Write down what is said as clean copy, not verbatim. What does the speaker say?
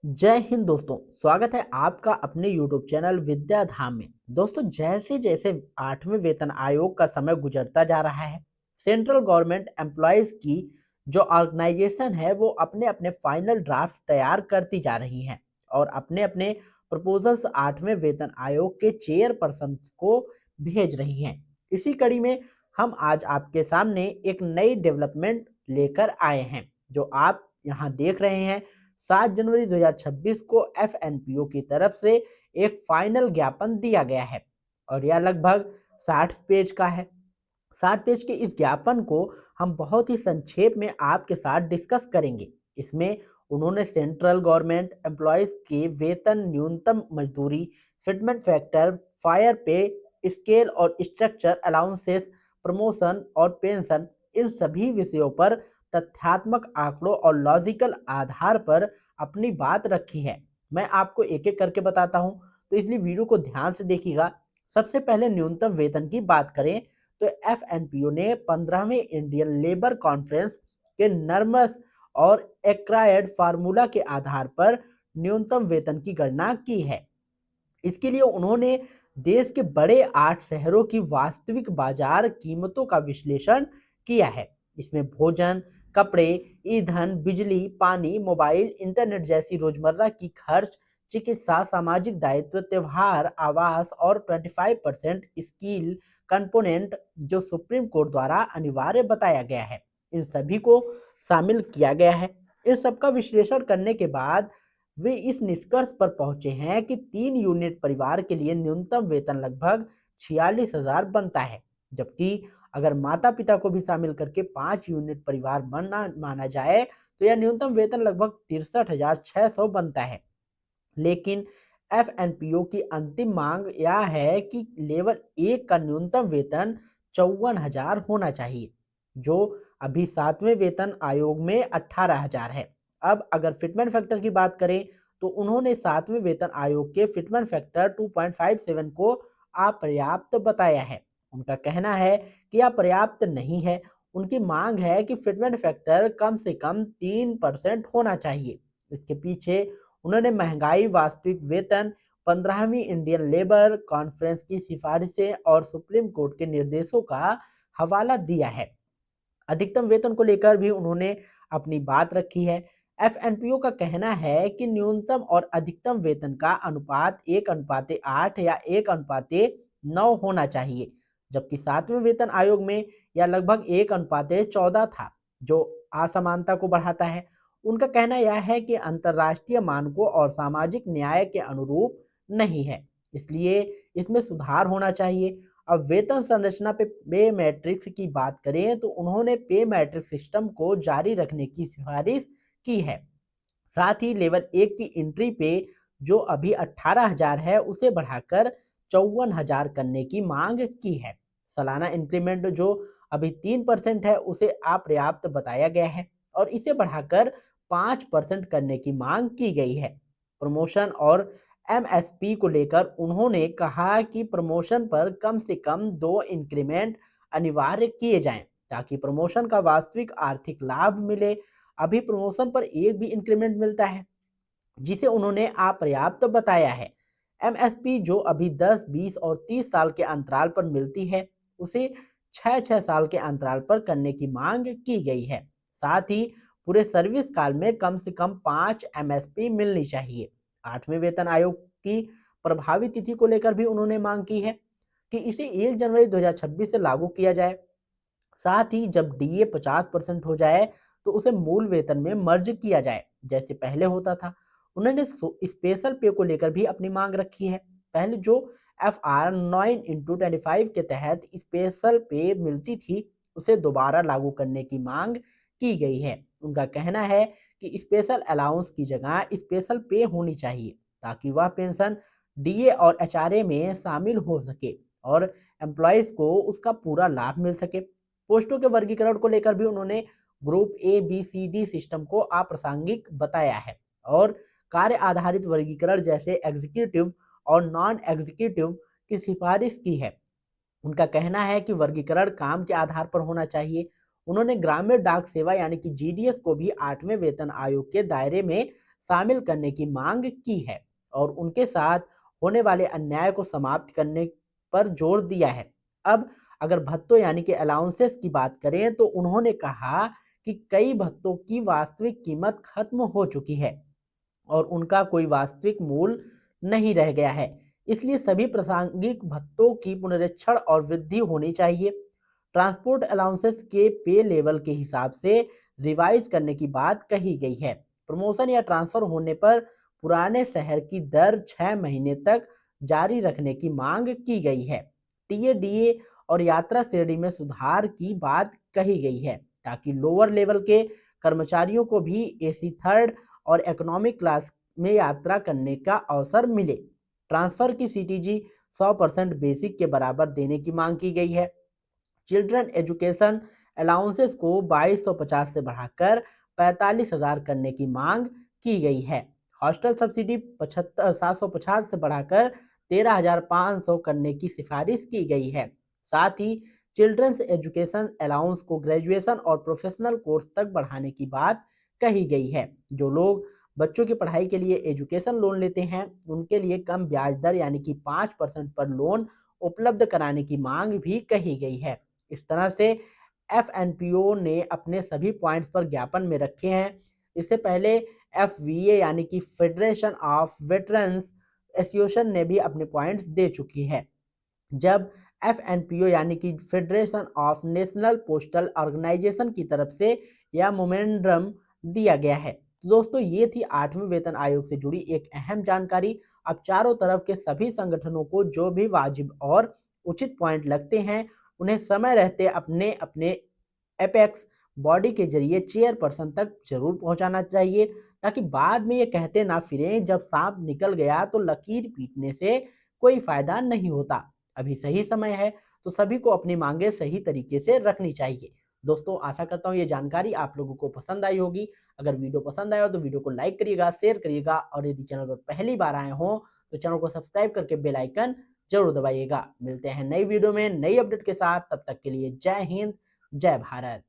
जय हिंद दोस्तों। स्वागत है आपका अपने YouTube चैनल विद्या धाम में। दोस्तों, जैसे जैसे 8वें वेतन आयोग का समय गुजरता जा रहा है, सेंट्रल गवर्नमेंट एम्प्लॉयज की जो ऑर्गेनाइजेशन है वो अपने अपने फाइनल ड्राफ्ट तैयार करती जा रही हैं और अपने अपने प्रपोजल्स 8वें वेतन आयोग के चेयरपर्सन को भेज रही हैं। इसी कड़ी में हम आज आपके सामने एक नई डेवलपमेंट लेकर आए हैं, जो आप यहाँ देख रहे हैं। 7 जनवरी 2026 को एफएनपीओ की तरफ से एक फाइनल ज्ञापन दिया गया है और यह लगभग 60 पेज का है। 60 पेज के इस ज्ञापन को हम बहुत ही संक्षेप में आपके साथ डिस्कस करेंगे। इसमें उन्होंने सेंट्रल गवर्नमेंट एम्प्लॉयज के वेतन, न्यूनतम मजदूरी, फिटमेंट फैक्टर, फायर पे स्केल और स्ट्रक्चर, अलाउंसेस, प्रमोशन और पेंशन, इन सभी विषयों पर तथ्यात्मक आंकड़ों और लॉजिकल आधार पर अपनी बात रखी है। मैं आपको एक एक करके बताता हूं, तो इसलिए वीडियो को ध्यान से देखिएगा। सबसे पहले न्यूनतम वेतन की बात करें तो एफएनपीओ ने 15वें इंडियन लेबर कॉन्फ्रेंस के नर्मस और एक्रायड फार्मूला के आधार पर न्यूनतम वेतन की गणना की है। इसके लिए उन्होंने देश के बड़े 8 शहरों की वास्तविक बाजार कीमतों का विश्लेषण किया है। इसमें भोजन, कपड़े, ईंधन, बिजली, पानी, मोबाइल, इंटरनेट जैसी रोजमर्रा की खर्च, चिकित्सा, सामाजिक दायित्व, त्योहार, आवास और 25% स्किल कंपोनेंट जो सुप्रीम कोर्ट द्वारा अनिवार्य बताया गया है, इन सभी को शामिल किया गया है। इन सबका विश्लेषण करने के बाद वे इस निष्कर्ष पर पहुंचे हैं कि 3 यूनिट परिवार के लिए न्यूनतम वेतन लगभग 46,000 बनता है, जबकि अगर माता पिता को भी शामिल करके 5 यूनिट परिवार बनना माना जाए तो यह न्यूनतम वेतन लगभग 63,600 बनता है। लेकिन एफएनपीओ की अंतिम मांग यह है कि लेवल 1 का न्यूनतम वेतन 54,000 होना चाहिए, जो अभी 7वें वेतन आयोग में 18,000 है। अब अगर फिटमेंट फैक्टर की बात करें तो उन्होंने 7वें वेतन आयोग के फिटमेंट फैक्टर 2.57 को अपर्याप्त बताया है। उनका कहना है कि यह पर्याप्त नहीं है। उनकी मांग है कि फिटमेंट फैक्टर कम से कम 3% होना चाहिए। इसके पीछे उन्होंने महंगाई, वास्तविक वेतन, 15वीं इंडियन लेबर कॉन्फ्रेंस की सिफारिशें और सुप्रीम कोर्ट के निर्देशों का हवाला दिया है। अधिकतम वेतन को लेकर भी उन्होंने अपनी बात रखी है। एफएनपीओ का कहना है कि न्यूनतम और अधिकतम वेतन का अनुपात 1:8 या 1:9 होना चाहिए, जबकि 7वें वेतन आयोग में यह लगभग 1:14 था, जो असमानता को बढ़ाता है। उनका कहना यह है कि अंतर्राष्ट्रीय मानकों और सामाजिक न्याय के अनुरूप नहीं है, इसलिए इसमें सुधार होना चाहिए। अब वेतन संरचना पे मैट्रिक्स की बात करें तो उन्होंने पे मैट्रिक्स सिस्टम को जारी रखने की सिफारिश की है। साथ ही लेवल 1 की एंट्री पे जो अभी 18,000 है उसे बढ़ाकर 54,000 करने की मांग की है। सालाना इंक्रीमेंट जो अभी 3% है उसे अपर्याप्त बताया गया है और इसे बढ़ाकर 5% करने की मांग की गई है। प्रमोशन और एमएसपी को लेकर उन्होंने कहा कि प्रमोशन पर कम से कम 2 इंक्रीमेंट अनिवार्य किए जाएं ताकि प्रमोशन का वास्तविक आर्थिक लाभ मिले। अभी प्रमोशन पर एक भी इंक्रीमेंट मिलता है, जिसे उन्होंने अपर्याप्त बताया है। एमएसपी जो अभी 10, 20 और 30 साल के अंतराल पर मिलती है, उसे 6-6 साल के अंतराल पर करने की मांग की गई है। साथ ही पूरे सर्विस काल में कम से कम 5 एमएसपी मिलनी चाहिए। 8वें वेतन आयोग की प्रभावी तिथि को लेकर भी उन्होंने मांग की है कि इसे 1 जनवरी 2026 से लागू किया जाए। साथ ही जब डीए 50% हो जाए तो उसे मूल वेतन में मर्ज किया जाए, जैसे पहले होता था। उन्होंने स्पेशल पे को लेकर भी अपनी मांग रखी है। पहले जो एफआर 9x25 के तहत स्पेशल पे मिलती थी, उसे दोबारा लागू करने की मांग की गई है। उनका कहना है कि स्पेशल अलाउंस की जगह स्पेशल पे होनी चाहिए ताकि वह पेंशन डीए और एचआरए में शामिल हो सके और एम्प्लॉयज को उसका पूरा लाभ मिल सके। पोस्टों के वर्गीकरण को लेकर भी उन्होंने group A B C D system को अप्रासंगिक बताया है और कार्य आधारित वर्गीकरण जैसे एग्जीक्यूटिव और नॉन एग्जीक्यूटिव की सिफारिश की है। उनका कहना है कि वर्गीकरण काम के आधार पर होना चाहिए। उन्होंने ग्रामीण डाक सेवा यानी कि जीडीएस को भी 8वें वेतन आयोग के दायरे में शामिल करने की मांग की है और उनके साथ होने वाले अन्याय को समाप्त करने पर जोर दिया है। अब अगर भत्तों यानी कि अलाउंसेस की बात करें तो उन्होंने कहा कि कई भत्तों की वास्तविक कीमत खत्म हो चुकी है और उनका कोई वास्तविक मूल्य नहीं रह गया है। इसलिए सभी प्रासंगिक भत्तों की पुनरीक्षण और वृद्धि होनी चाहिए। ट्रांसपोर्ट अलाउंसेस के पे लेवल के हिसाब से रिवाइज करने की बात कही गई है। प्रमोशन या ट्रांसफर होने पर पुराने शहर की दर 6 महीने तक जारी रखने की मांग की गई है। टीए, डीए और यात्रा श्रेणी में सुधार की बात कही गई है ताकि लोअर लेवल के कर्मचारियों को भी एसी थर्ड और इकोनॉमिक क्लास में यात्रा करने का अवसर मिले। ट्रांसफर की सीटीजी 100% बेसिक के बराबर देने की मांग की गई है। चिल्ड्रन एजुकेशन अलाउंसेस को 2250 से बढ़ाकर 45,000 करने की मांग की गई है। हॉस्टल सब्सिडी 750 से बढ़ाकर 13,500 करने की सिफारिश की गई है। साथ ही चिल्ड्रंस एजुकेशन अलाउंस को ग्रेजुएशन और प्रोफेशनल कोर्स तक बढ़ाने की बात कही गई है। जो लोग बच्चों की पढ़ाई के लिए एजुकेशन लोन लेते हैं उनके लिए कम ब्याज दर यानी कि 5% पर लोन उपलब्ध कराने की मांग भी कही गई है। इस तरह से एफएनपीओ ने अपने सभी पॉइंट्स पर ज्ञापन में रखे हैं। इससे पहले एफवीए यानी कि फेडरेशन ऑफ वेटरन्स एसोसिएशन ने भी अपने पॉइंट्स दे चुकी है। जब एफएनपीओ यानी कि federation of national postal organization की तरफ से यह मोमेंडम दिया गया है। तो दोस्तों ये थी 8वें वेतन आयोग से जुड़ी एक अहम जानकारी। अब चारों तरफ के सभी संगठनों को जो भी वाजिब और उचित पॉइंट लगते हैं उन्हें समय रहते अपने अपने एपेक्स बॉडी के जरिए चेयरपर्सन तक जरूर पहुंचाना चाहिए ताकि बाद में ये कहते ना फिरें जब सांप निकल गया तो लकीर पीटने से कोई फायदा नहीं होता। अभी सही समय है तो सभी को अपनी मांगे सही तरीके से रखनी चाहिए। दोस्तों आशा करता हूँ ये जानकारी आप लोगों को पसंद आई होगी। अगर वीडियो पसंद आया हो तो वीडियो को लाइक करिएगा, शेयर करिएगा और यदि चैनल पर पहली बार आए हो तो चैनल को सब्सक्राइब करके बेल आइकन जरूर दबाइएगा। मिलते हैं नई वीडियो में नई अपडेट के साथ, तब तक के लिए जय हिंद, जय भारत।